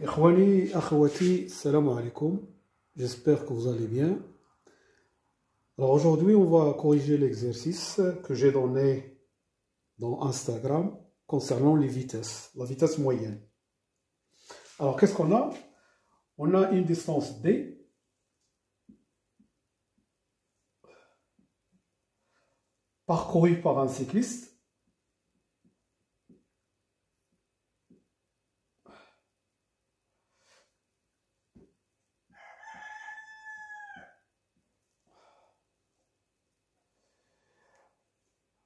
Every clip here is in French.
Ikhwani, akhwati, salam alaikum. J'espère que vous allez bien. Alors aujourd'hui, on va corriger l'exercice que j'ai donné dans Instagram concernant les vitesses, la vitesse moyenne. Alors qu'est-ce qu'on a? On a une distance D parcourue par un cycliste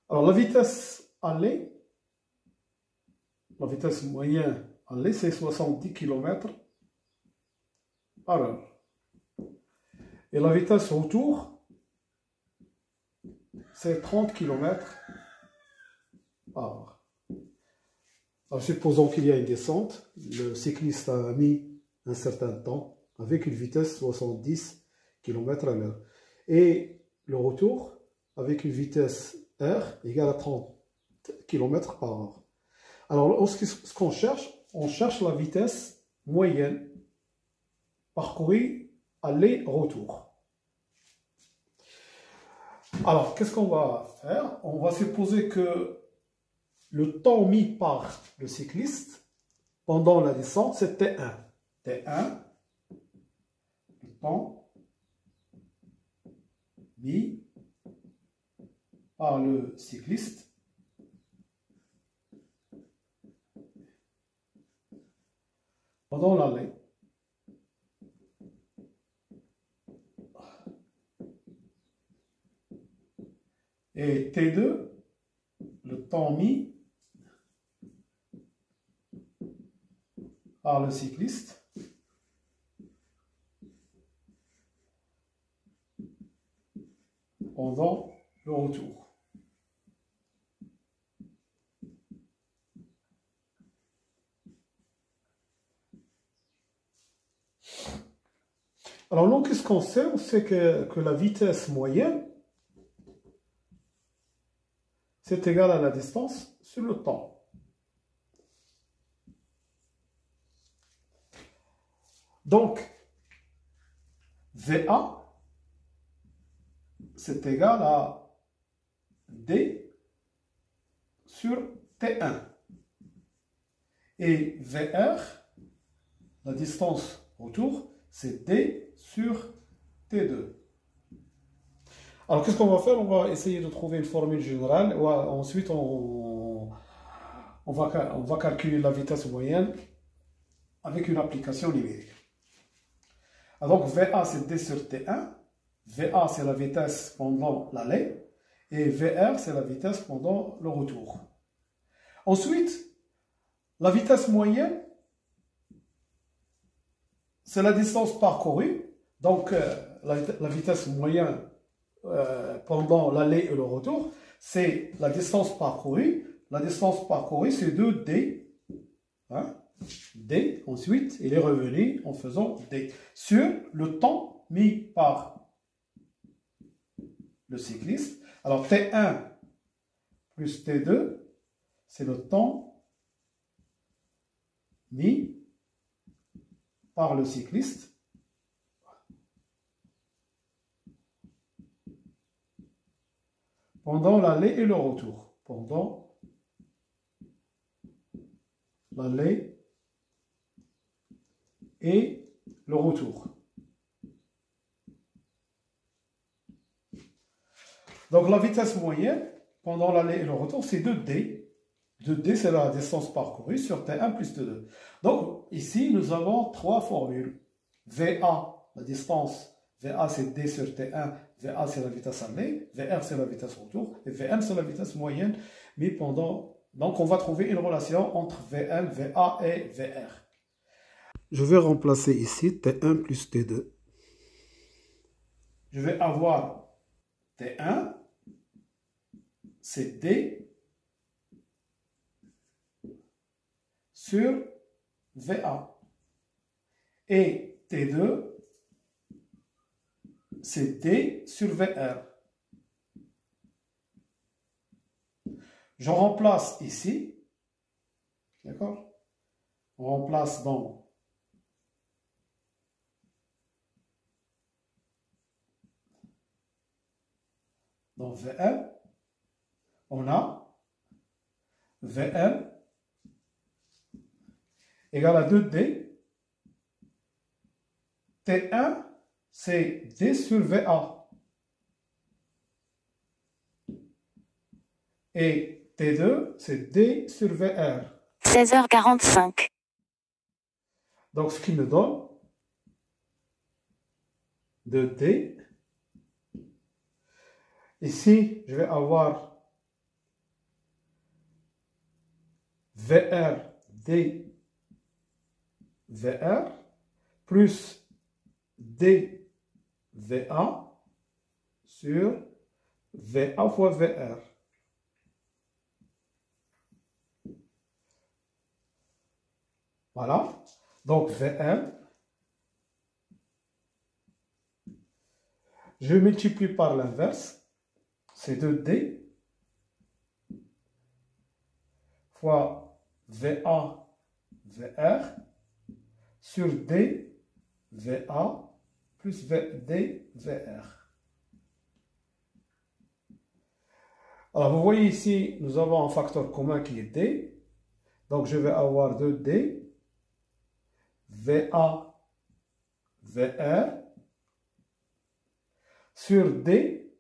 Alors, la vitesse aller, la vitesse moyenne aller, c'est 70 km/h. Et la vitesse retour, c'est 30 km/h. Alors, supposons qu'il y a une descente. Le cycliste a mis un certain temps avec une vitesse 70 km/h. Et le retour avec une vitesse R égale à 30 km/h. Alors, ce qu'on cherche, on cherche la vitesse moyenne parcourue aller-retour. Alors, qu'est-ce qu'on va faire? On va supposer que le temps mis par le cycliste pendant la descente, c'est T1. T1, le temps mis par le cycliste pendant l'aller. Et T2, le temps mis par le cycliste pendant le retour. Alors, nous, qu'est-ce qu'on sait? On sait que la vitesse moyenne, c'est égal à la distance sur le temps. Donc, VA, c'est égal à D sur T1. Et VR, la distance autour, c'est D sur T2. Alors, qu'est-ce qu'on va faire? On va essayer de trouver une formule générale. Ensuite, on va calculer la vitesse moyenne avec une application numérique. Donc, VA, c'est D sur T1. VA, c'est la vitesse pendant l'aller. Et VR, c'est la vitesse pendant le retour. Ensuite, la vitesse moyenne, c'est la distance parcourue. Donc, la vitesse moyenne pendant l'aller et le retour, c'est la distance parcourue. La distance parcourue, c'est 2D. D, ensuite, il est revenu en faisant D. Sur le temps mis par le cycliste. Alors, T1 plus T2, c'est le temps mis par le cycliste pendant l'aller et le retour. Pendant l'aller et le retour. Donc la vitesse moyenne pendant l'aller et le retour, c'est 2D. 2D, c'est la distance parcourue sur T1 plus T2. Donc ici, nous avons trois formules. VA, la distance, VA c'est D sur T1, VA c'est la vitesse aller, VR c'est la vitesse retour, et VM c'est la vitesse moyenne, mais pendant... Donc on va trouver une relation entre VM, VA et VR. Je vais remplacer ici T1 plus T2. Je vais avoir T1, c'est D sur VA. Et T2, c'est D sur VR. Je remplace ici, d'accord? On remplace dans dans VM, on a VM égale à 2D. T1, c'est D sur VA. Et T2, c'est D sur VR. 16h45. Donc, ce qui me donne 2D. Ici, je vais avoir VR, D, VR, plus D, VA, sur VA fois VR. Voilà. Donc, VM, je multiplie par l'inverse, c'est 2D, fois VA, VR, sur D, VA, plus D, VR. Alors, vous voyez ici, nous avons un facteur commun qui est D. Donc, je vais avoir 2D, VA, VR, sur D,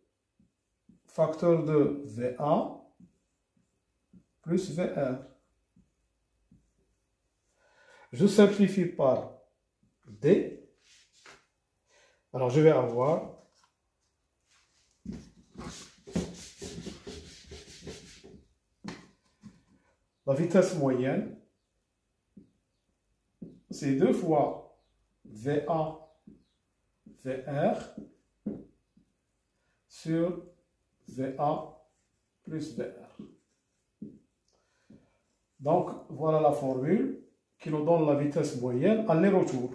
facteur de VA, plus VR. Je simplifie par D. Alors, je vais avoir la vitesse moyenne, c'est 2 fois VA, VR, sur VA plus VR. Donc, voilà la formule qui nous donne la vitesse moyenne aller-retour.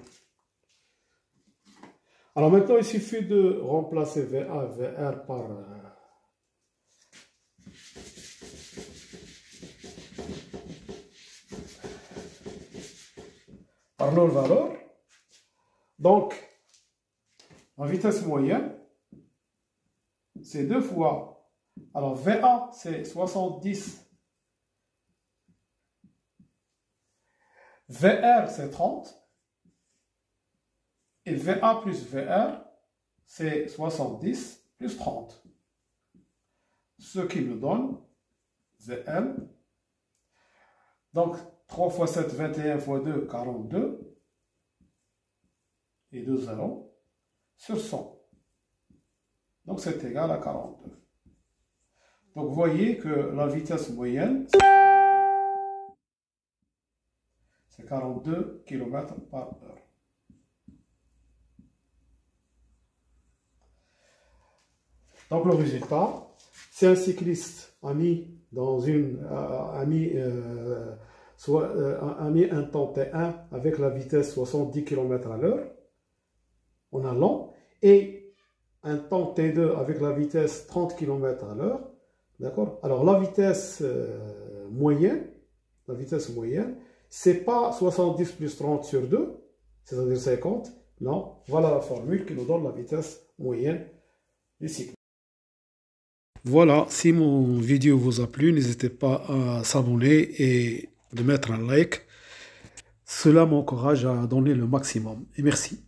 Alors maintenant, il suffit de remplacer VA, VR par leur valeur. Donc, en vitesse moyenne, c'est 2 fois. Alors, VA, c'est 70. VR, c'est 30. Et VA plus VR, c'est 70 plus 30. Ce qui me donne VM. Donc, 3 fois 7, 21 fois 2, 42. Et 2 zéros sur 100. Donc, c'est égal à 42. Donc, vous voyez que la vitesse moyenne, c'est 42 km par heure. Donc, le résultat, si un cycliste a mis un temps T1 avec la vitesse 70 km à l'heure en allant et un temps T2 avec la vitesse 30 km à l'heure, d'accord? Alors la vitesse moyenne, c'est pas 70 plus 30 sur 2, c'est-à-dire 50, non, voilà la formule qui nous donne la vitesse moyenne du cycle. Voilà, si mon vidéo vous a plu, n'hésitez pas à s'abonner et de mettre un like. Cela m'encourage à donner le maximum. Et merci.